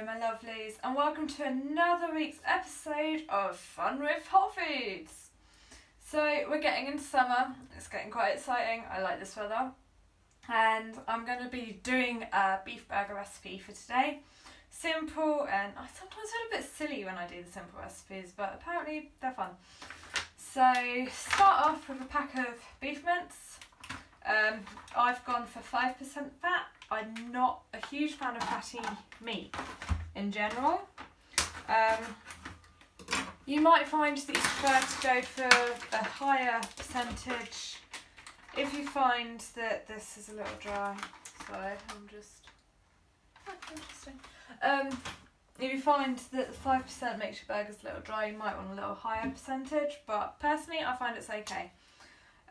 Hello my lovelies and welcome to another week's episode of Fun with Whole Foods. So we're getting into summer, it's getting quite exciting, I like this weather, and I'm going to be doing a beef burger recipe for today. Simple, and I sometimes feel a bit silly when I do the simple recipes, but apparently they're fun. So start off with a pack of beef mince. I've gone for 5% fat. I'm not a huge fan of fatty meat in general. You might find that you prefer to go for a higher percentage if you find that this is a little dry. So I'm just... That's interesting. If you find that the 5% makes your burgers a little dry, you might want a little higher percentage, but personally I find it's okay.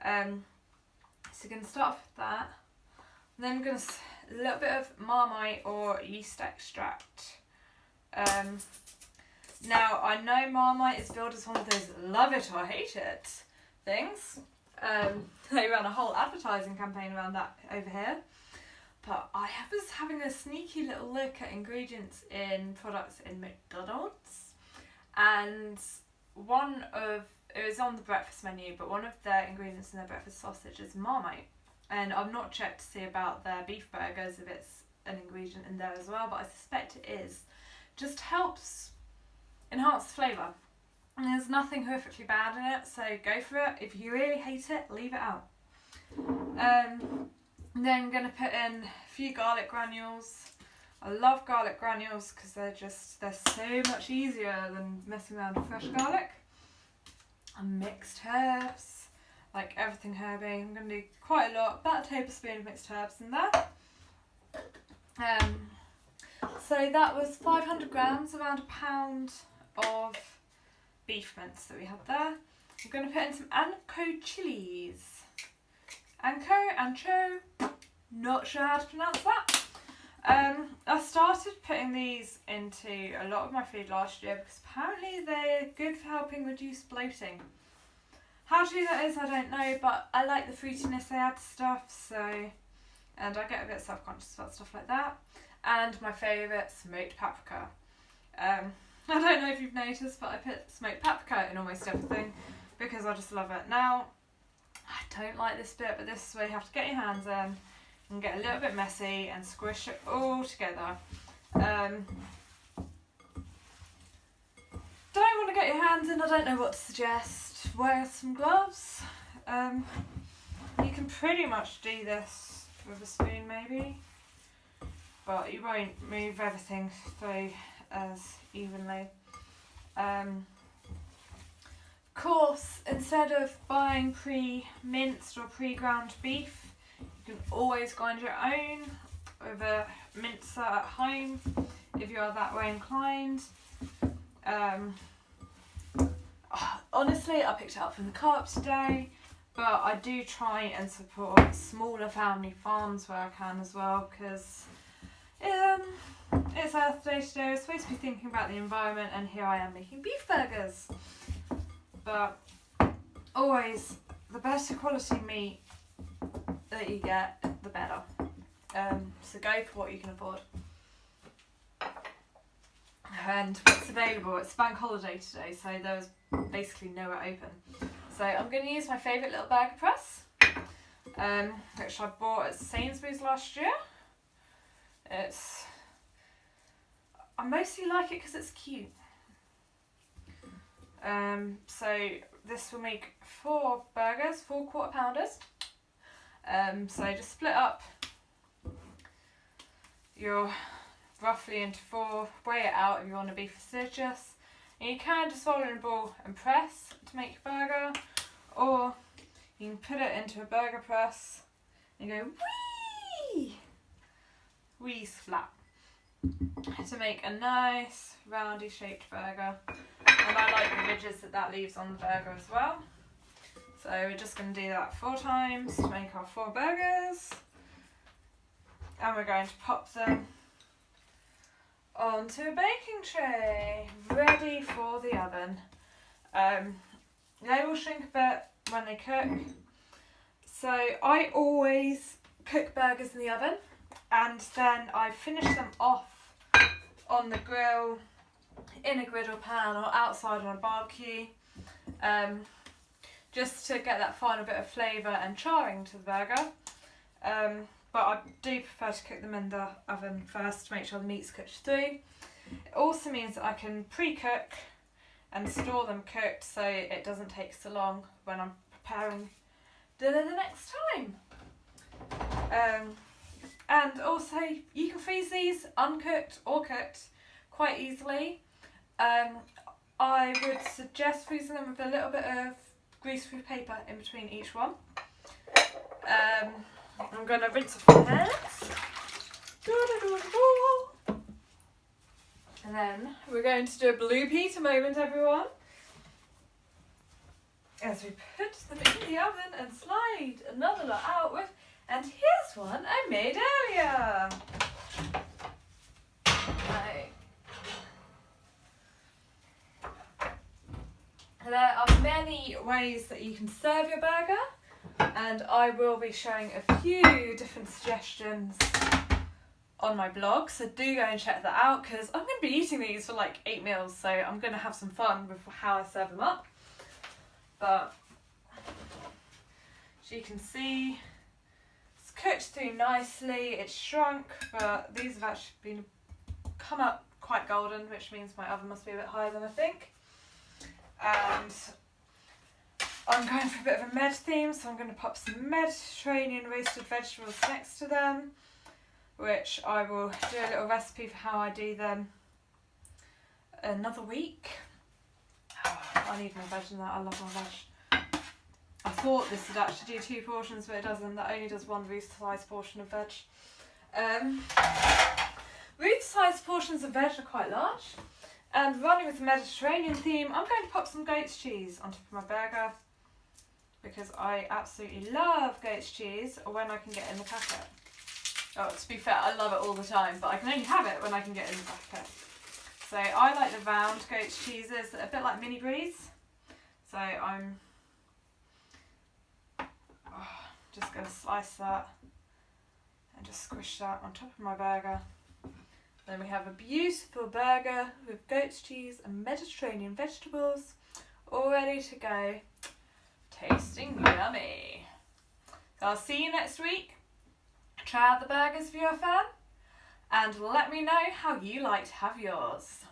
So you're going to start off with that. And then I'm going to a little bit of Marmite or yeast extract. Now I know Marmite is billed as one of those love it or hate it things. They ran a whole advertising campaign around that over here. But I was having a sneaky little look at ingredients in products in McDonald's, and it was on the breakfast menu, but one of their ingredients in their breakfast sausage is Marmite. And I've not checked to see about their beef burgers if it's an ingredient in there as well, but I suspect it is. Just helps enhance the flavour. And there's nothing horrifically bad in it, so go for it. If you really hate it, leave it out. Then I'm going to put in a few garlic granules. I love garlic granules because they're so much easier than messing around with fresh garlic. And mixed herbs, like everything herby. I'm going to do quite a lot, about a tablespoon of mixed herbs in there. So that was 500 grams, around a pound of beef mince that we had there. I'm going to put in some Ancho chilies. Ancho, not sure how to pronounce that. I started putting these into a lot of my food last year because apparently they're good for helping reduce bloating. How true that is, I don't know, but I like the fruitiness they add to stuff, and I get a bit self-conscious about stuff like that. And my favourite, smoked paprika. I don't know if you've noticed, but I put smoked paprika in almost everything because I just love it. Now, I don't like this bit, but this is where you have to get your hands in and get a little bit messy and squish it all together. Don't want to get your hands in, I don't know what to suggest. Wear some gloves. You can pretty much do this with a spoon maybe, but you won't move everything through as evenly. Of course, instead of buying pre-minced or pre-ground beef, you can always grind your own with a mincer at home if you are that way inclined. Honestly, I picked it up from the co-op today, but I do try and support smaller family farms where I can as well, because it's Earth Day today. We're supposed to be thinking about the environment, and here I am making beef burgers. But always, the better quality meat that you get, the better. So go for what you can afford. And what's available? It's bank holiday today, so there's basically nowhere open. So I'm going to use my favourite little burger press, which I bought at Sainsbury's last year. I mostly like it because it's cute. So this will make 4 burgers, 4 quarter pounders. So just split up your roughly into 4, weigh it out if you want to be fastidious. And you can just roll in a ball and press to make your burger, or you can put it into a burger press and go wee slap to make a nice roundy shaped burger. And I like the ridges that leaves on the burger as well. So we're just going to do that 4 times to make our 4 burgers. And we're going to pop them onto a baking tray, ready for the oven. They will shrink a bit when they cook. So I always cook burgers in the oven, and then I finish them off on the grill, in a griddle pan or outside on a barbecue, just to get that final bit of flavour and charring to the burger. But I do prefer to cook them in the oven first to make sure the meat's cooked through. It also means that I can pre-cook and store them cooked so it doesn't take so long when I'm preparing dinner the next time. And also you can freeze these uncooked or cooked quite easily. I would suggest freezing them with a little bit of greaseproof paper in between each one. I'm going to rinse off my hands. And then we're going to do a blue Peter moment, everyone. As we put them in the oven and slide another lot out with, and here's one I made earlier. Right. There are many ways that you can serve your burger, and I will be showing a few different suggestions on my blog, so do go and check that out because I'm going to be eating these for like 8 meals, so I'm going to have some fun with how I serve them up. But as you can see, it's cooked through nicely, it's shrunk, but these have actually come up quite golden, which means my oven must be a bit higher than I think. And I'm going for a bit of a Med theme, so I'm going to pop some Mediterranean roasted vegetables next to them, which I will do a little recipe for how I do them another week. Oh, I need more veg in that, I love my veg. I thought this would actually do 2 portions, but it doesn't, that only does 1 Ruth-sized portion of veg. Ruth-sized portions of veg are quite large, and running with the Mediterranean theme, I'm going to pop some goat's cheese on top of my burger, because I absolutely love goat's cheese when I can get it in the packet. Oh, to be fair, I love it all the time, but I can only have it when I can get it in the packet. So I like the round goat's cheeses that are a bit like mini bries. So I'm just going to slice that and just squish that on top of my burger. Then we have a beautiful burger with goat's cheese and Mediterranean vegetables, all ready to go. Tasting yummy. So I'll see you next week. Try out the burgers if you're a fan, and let me know how you like to have yours.